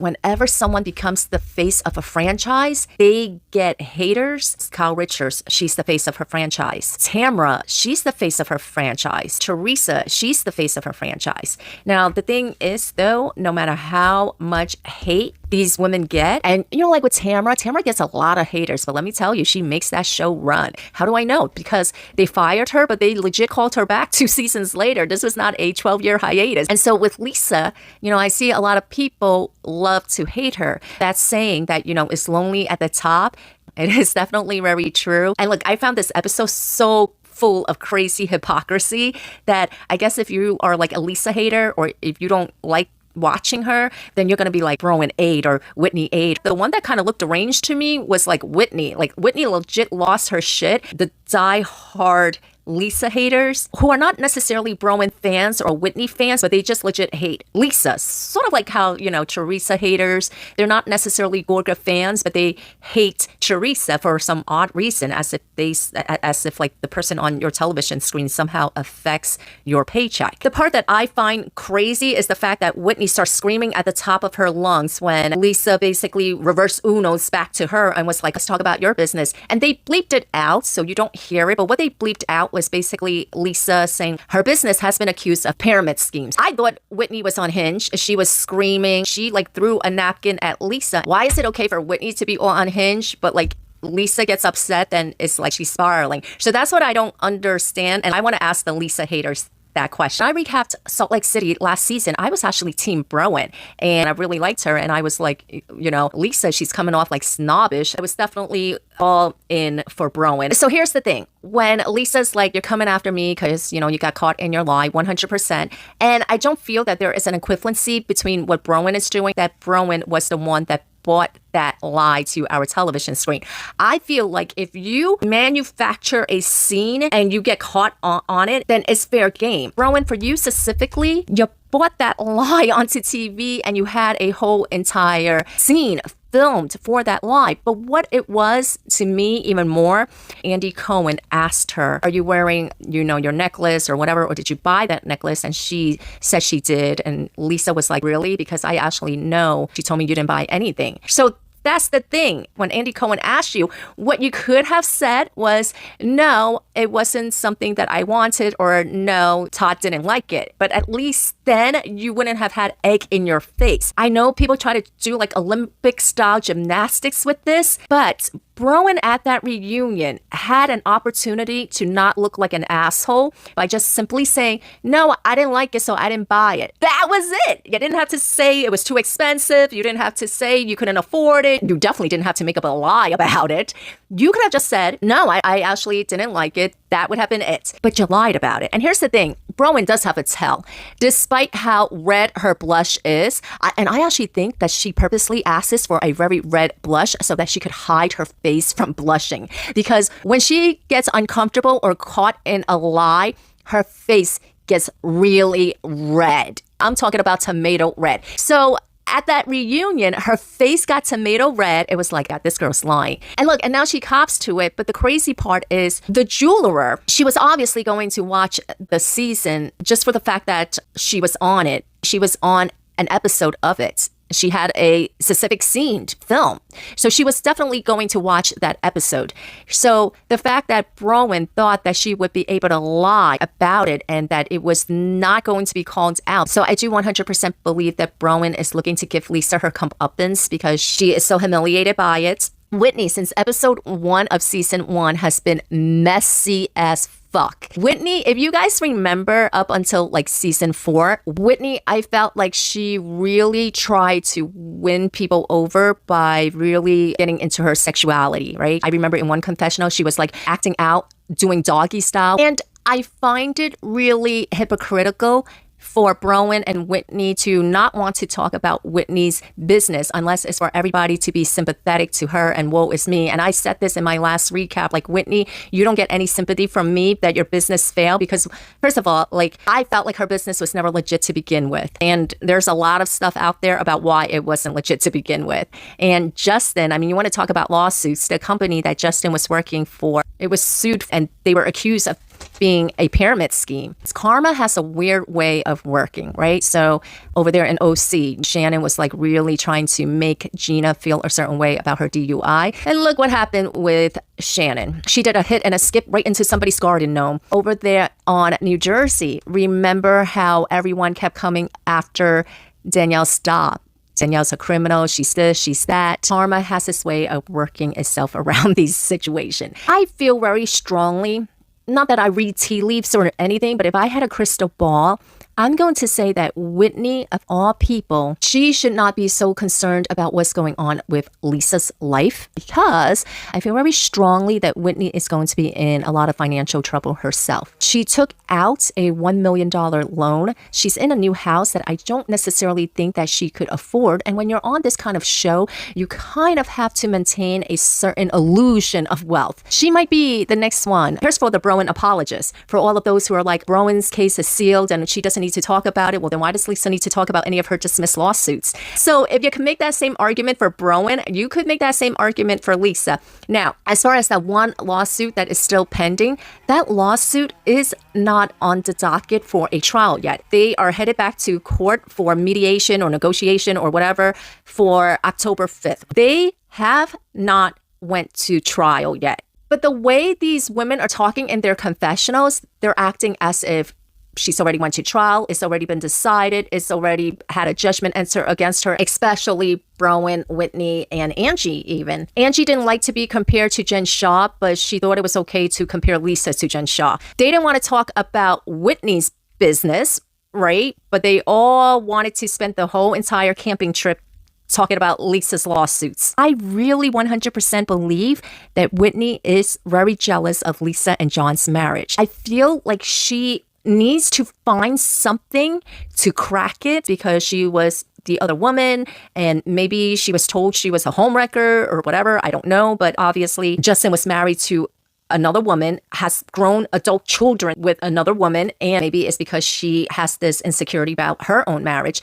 whenever someone becomes the face of a franchise, they get haters. Kyle Richards, she's the face of her franchise. Tamra, she's the face of her franchise. Teresa, she's the face of her franchise. Now, the thing is, though, no matter how much hate these women get, and like with Tamra gets a lot of haters, but let me tell you, she makes that show run. How do I know? Because they fired her, but they legit called her back 2 seasons later. This was not a 12-year hiatus. And so with Lisa, I see a lot of people love to hate her. That's saying that, is lonely at the top. It is definitely very true. And look, I found this episode so full of crazy hypocrisy that I guess if you are like a Lisa hater, or if you don't like watching her, then you're going to be like Bronwyn 8 or Whitney 8. The one that kind of looked deranged to me was like Whitney. Like Whitney legit lost her shit. The die-hard Lisa haters who are not necessarily Bronwyn fans or Whitney fans, but they just legit hate Lisa. Sort of like how, Teresa haters, they're not necessarily Gorga fans, but they hate Teresa for some odd reason, as if like the person on your television screen somehow affects your paycheck. The part that I find crazy is the fact that Whitney starts screaming at the top of her lungs when Lisa basically reverse Uno's back to her and was like, let's talk about your business. And they bleeped it out, so you don't hear it. But what they bleeped out was basically Lisa saying her business has been accused of pyramid schemes. I thought Whitney was unhinged. She was screaming. She threw a napkin at Lisa. Why is it okay for Whitney to be all unhinged, but Lisa gets upset and it's like she's spiraling? So that's what I don't understand. And I want to ask the Lisa haters that question. I recapped Salt Lake City last season. I was actually Team Bronwyn, and I really liked her. And I was like, Lisa, she's coming off like snobbish. I was definitely all in for Bronwyn. So here's the thing. When Lisa's like, you're coming after me because, you got caught in your lie, 100%. And I don't feel that there is an equivalency between what Bronwyn is doing, that Bronwyn was the one that brought that lie to our television screen. I feel like if you manufacture a scene and you get caught on it, then it's fair game. Bronwyn, for you specifically, you brought that lie onto TV and you had a whole entire scene filmed for that lie. But what it was to me even more, Andy Cohen asked her, are you wearing, your necklace or whatever, or did you buy that necklace? And she said she did. And Lisa was like, really? Because I actually know. She told me you didn't buy anything. So that's the thing. When Andy Cohen asked you, what you could have said was, no, it wasn't something that I wanted, or no, Todd didn't like it. But at least then you wouldn't have had egg in your face. I know people try to do like Olympic style gymnastics with this, but Bronwyn at that reunion had an opportunity to not look like an asshole by just simply saying, no, I didn't like it, so I didn't buy it. That was it. You didn't have to say it was too expensive. You didn't have to say you couldn't afford it. You definitely didn't have to make up a lie about it. You could have just said, no, I actually didn't like it. That would have been it. But you lied about it. And here's the thing. Bronwyn does have a tell. Despite how red her blush is, and I actually think that she purposely asked this for a very red blush so that she could hide her face from blushing. Because when she gets uncomfortable or caught in a lie, her face gets really red. I'm talking about tomato red. So at that reunion, her face got tomato red. It was like, God, this girl's lying. And look, and now she cops to it. But the crazy part is the jeweler, she was obviously going to watch the season just for the fact that she was on it. She was on an episode of it. She had a specific scene to film. So she was definitely going to watch that episode. So the fact that Bronwyn thought that she would be able to lie about it and that it was not going to be called out. So I do 100% believe that Bronwyn is looking to give Lisa her comeuppance because she is so humiliated by it. Whitney, since episode 1 of season 1, has been messy as fuck. Whitney, if you guys remember up until like season 4, Whitney, I felt like she really tried to win people over by really getting into her sexuality, right? I remember in one confessional, she was like acting out, doing doggy style. And I find it really hypocritical for Bronwyn and Whitney to not want to talk about Whitney's business unless it's for everybody to be sympathetic to her and woe is me. And I said this in my last recap, like, Whitney, you don't get any sympathy from me that your business failed because, first of all, like, I felt like her business was never legit to begin with. And there's a lot of stuff out there about why it wasn't legit to begin with. And Justin, I mean, you want to talk about lawsuits, the company that Justin was working for, it was sued and they were accused of being a pyramid scheme. Karma has a weird way of working, right? So over there in OC, Shannon was like really trying to make Gina feel a certain way about her DUI. And look what happened with Shannon. She did a hit and a skip right into somebody's garden gnome. Over there on New Jersey, remember how everyone kept coming after Danielle Staub? Danielle's a criminal. She's this, she's that. Karma has its way of working itself around these situations. I feel very strongly, not that I read tea leaves or anything, but if I had a crystal ball, I'm going to say that Whitney, of all people, she should not be so concerned about what's going on with Lisa's life, because I feel very strongly that Whitney is going to be in a lot of financial trouble herself. She took out a $1 million loan. She's in a new house that I don't necessarily think that she could afford. And when you're on this kind of show, you kind of have to maintain a certain illusion of wealth. She might be the next one. Here's for the Bronwyn apologists. For all of those who are like, Bronwyn's case is sealed and she doesn't need to talk about it. Well, then why does Lisa need to talk about any of her dismissed lawsuits? So if you can make that same argument for Bronwyn, you could make that same argument for Lisa. Now, as far as that one lawsuit that is still pending, that lawsuit is not on the docket for a trial yet. They are headed back to court for mediation or negotiation or whatever for October 5th. They have not went to trial yet. But the way these women are talking in their confessionals, they're acting as if she's already went to trial. It's already been decided. It's already had a judgment entered against her, especially Bronwyn, Whitney, and Angie even. Angie didn't like to be compared to Jen Shaw, but she thought it was okay to compare Lisa to Jen Shaw. They didn't want to talk about Whitney's business, right? But they all wanted to spend the whole entire camping trip talking about Lisa's lawsuits. I really 100% believe that Whitney is very jealous of Lisa and John's marriage. I feel like she needs to find something to crack it because she was the other woman and maybe she was told she was a homewrecker or whatever. I don't know. But obviously Justin was married to another woman, has grown adult children with another woman, and maybe it's because she has this insecurity about her own marriage.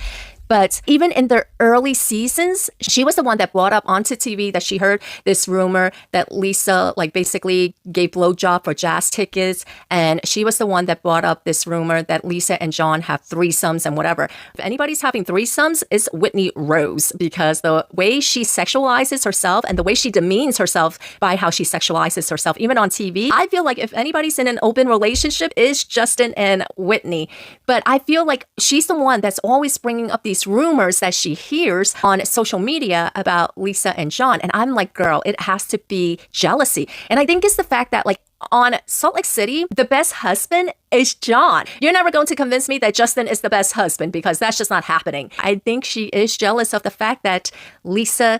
But even in the early seasons, she was the one that brought up onto TV that she heard this rumor that Lisa basically gave blowjob for jazz tickets. And she was the one that brought up this rumor that Lisa and John have threesomes and whatever. If anybody's having threesomes, it's Whitney Rose, because the way she sexualizes herself and the way she demeans herself by how she sexualizes herself, even on TV, I feel like if anybody's in an open relationship, it's Justin and Whitney. But I feel like she's the one that's always bringing up these rumors that she hears on social media about Lisa and John. And I'm like, girl, it has to be jealousy. And I think it's the fact that on Salt Lake City, the best husband is John. You're never going to convince me that Justin is the best husband because that's just not happening. I think she is jealous of the fact that Lisa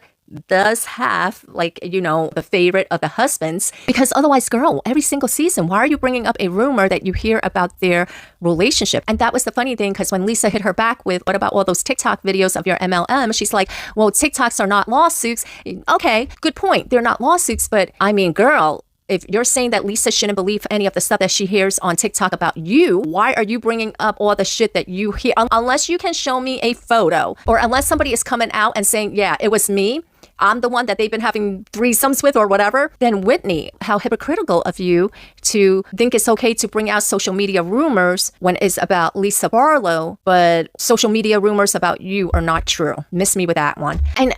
does have the favorite of the husbands, because otherwise, girl, every single season, why are you bringing up a rumor that you hear about their relationship? And that was the funny thing, because when Lisa hit her back with, what about all those TikTok videos of your MLM? She's like, well, TikToks are not lawsuits. Okay, good point. They're not lawsuits. But I mean, girl, if you're saying that Lisa shouldn't believe any of the stuff that she hears on TikTok about you, why are you bringing up all the shit that you hear? Unless you can show me a photo, or unless somebody is coming out and saying, yeah, it was me, I'm the one that they've been having threesomes with or whatever, then Whitney, how hypocritical of you to think it's okay to bring out social media rumors when it's about Lisa Barlow, but social media rumors about you are not true. Miss me with that one. And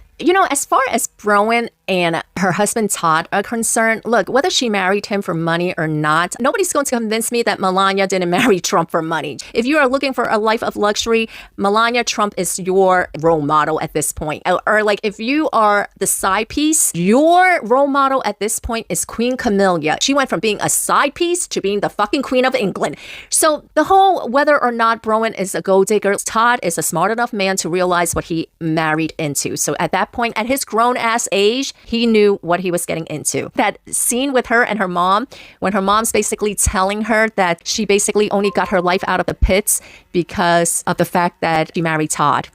as far as Bronwyn and her husband Todd are concerned, look, whether she married him for money or not, nobody's going to convince me that Melania didn't marry Trump for money. If you are looking for a life of luxury, Melania Trump is your role model at this point. Or if you are the side piece, your role model at this point is Queen Camilla. She went from being a side piece to being the fucking Queen of England. So the whole whether or not Bronwyn is a gold digger, Todd is a smart enough man to realize what he married into. So at that point, at his grown-ass age, he knew what he was getting into. That scene with her and her mom, when her mom's basically telling her that she basically only got her life out of the pits because of the fact that she married Todd.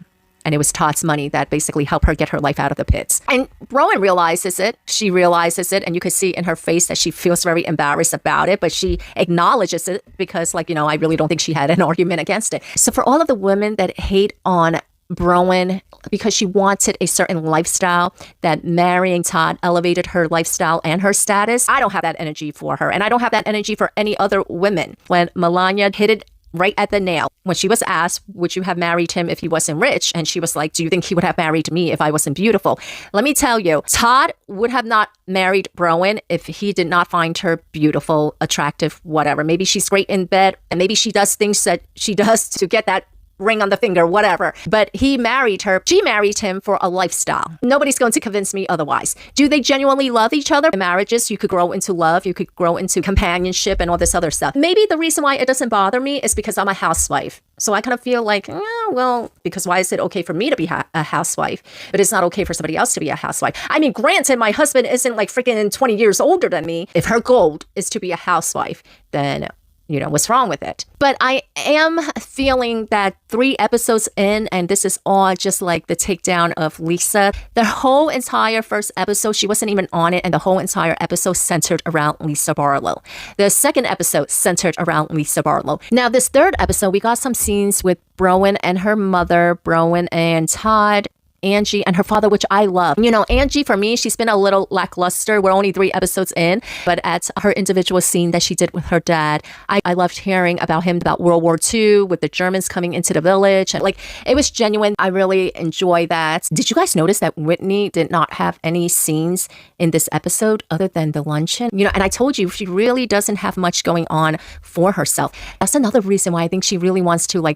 And it was Todd's money that basically helped her get her life out of the pits. And Bronwyn realizes it. She realizes it. And you can see in her face that she feels very embarrassed about it. But she acknowledges it because, I really don't think she had an argument against it. So for all of the women that hate on Bronwyn because she wanted a certain lifestyle, that marrying Todd elevated her lifestyle and her status. I don't have that energy for her, and I don't have that energy for any other women. When Melania hit it right at the nail, when she was asked, would you have married him if he wasn't rich? And she was like, do you think he would have married me if I wasn't beautiful? Let me tell you, Todd would have not married Bronwyn if he did not find her beautiful, attractive, whatever. Maybe she's great in bed, and maybe she does things that she does to get that ring on the finger, whatever. But he married her. She married him for a lifestyle. Nobody's going to convince me otherwise. Do they genuinely love each other? In marriages, you could grow into love. You could grow into companionship and all this other stuff. Maybe the reason why it doesn't bother me is because I'm a housewife. So I kind of feel like, well, because why is it okay for me to be a housewife, but it's not okay for somebody else to be a housewife? I mean, granted, my husband isn't like freaking 20 years older than me. If her goal is to be a housewife, then what's wrong with it? But I am feeling that 3 episodes in, and this is all just like the takedown of Lisa. The whole entire first episode, she wasn't even on it, and the whole entire episode centered around Lisa Barlow. The second episode centered around Lisa Barlow. Now, this third episode, we got some scenes with Bronwyn and her mother, Bronwyn and Todd, Angie and her father, which I love. Angie, for me, she's been a little lackluster. We're only 3 episodes in, but at her individual scene that she did with her dad, I loved hearing about him, about World War II, with the Germans coming into the village. And it was genuine. I really enjoy that. Did you guys notice that Whitney did not have any scenes in this episode other than the luncheon? And I told you, she really doesn't have much going on for herself. That's another reason why I think she really wants to,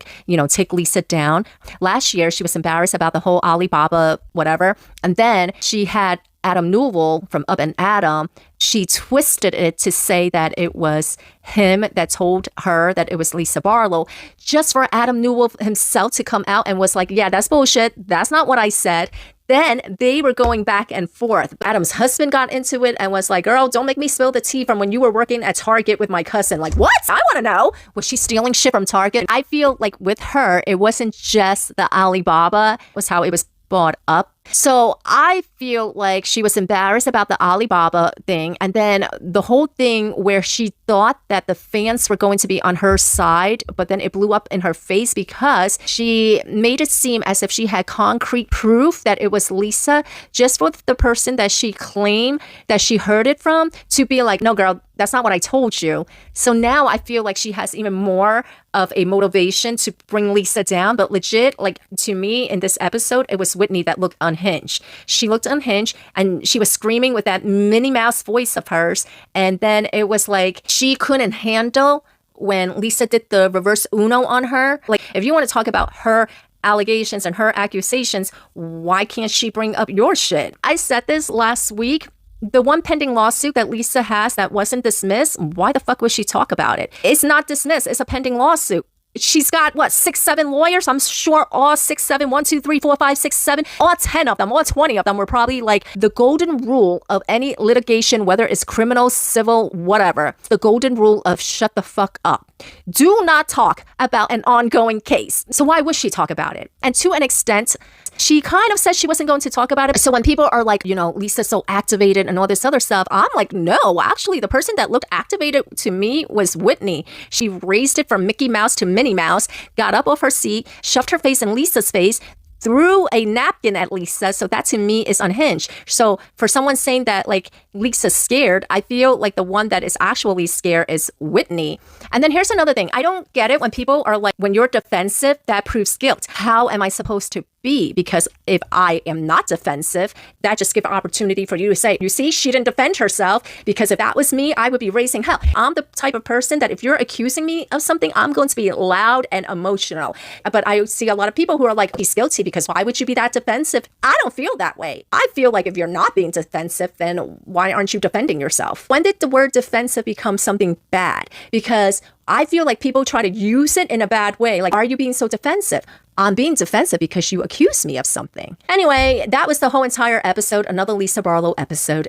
take Lisa down. Last year, she was embarrassed about the whole Alibaba whatever. And then she had Adam Newell from Up and Adam. She twisted it to say that it was him that told her that it was Lisa Barlow, just for Adam Newell himself to come out and was like, yeah, that's bullshit. That's not what I said. Then they were going back and forth. Adam's husband got into it and was like, girl, don't make me spill the tea from when you were working at Target with my cousin. Like, what? I want to know. Was she stealing shit from Target? I feel like with her, it wasn't just the Alibaba, it was how it was brought up. So I feel like she was embarrassed about the Alibaba thing. And then the whole thing where she thought that the fans were going to be on her side, but then it blew up in her face because she made it seem as if she had concrete proof that it was Lisa, just for the person that she claimed that she heard it from to be like, no, girl, that's not what I told you. So now I feel like she has even more of a motivation to bring Lisa down. But legit, to me in this episode, it was Whitney that looked unhinged. She looked unhinged and she was screaming with that Minnie Mouse voice of hers. And then it was like she couldn't handle when Lisa did the reverse Uno on her. If you want to talk about her allegations and her accusations, why can't she bring up your shit? I said this last week. The one pending lawsuit that Lisa has that wasn't dismissed, why the fuck would she talk about it? It's not dismissed. It's a pending lawsuit. She's got, 6, 7 lawyers? I'm sure all 6, 7, 1, 2, 3, 4, 5, 6, 7, all 10 of them, all 20 of them were probably the golden rule of any litigation, whether it's criminal, civil, whatever. The golden rule of shut the fuck up. Do not talk about an ongoing case. So why would she talk about it? And to an extent, she kind of said she wasn't going to talk about it. So when people are like, Lisa's so activated and all this other stuff, I'm like, no, actually, the person that looked activated to me was Whitney. She raised it from Mickey Mouse to Minnie Mouse, got up off her seat, shoved her face in Lisa's face, threw a napkin at Lisa. So that to me is unhinged. So for someone saying that Lisa's scared, I feel like the one that is actually scared is Whitney. And then here's another thing. I don't get it when people are like, when you're defensive, that proves guilt. How am I supposed to be? Because if I am not defensive, that just gives an opportunity for you to say, you see, she didn't defend herself, because if that was me, I would be raising hell. I'm the type of person that if you're accusing me of something, I'm going to be loud and emotional. But I see a lot of people who are like, he's guilty, because why would you be that defensive? I don't feel that way. I feel like if you're not being defensive, then why aren't you defending yourself? When did the word defensive become something bad? Because I feel like people try to use it in a bad way. Are you being so defensive? I'm being defensive because you accused me of something. Anyway, that was the whole entire episode, another Lisa Barlow episode.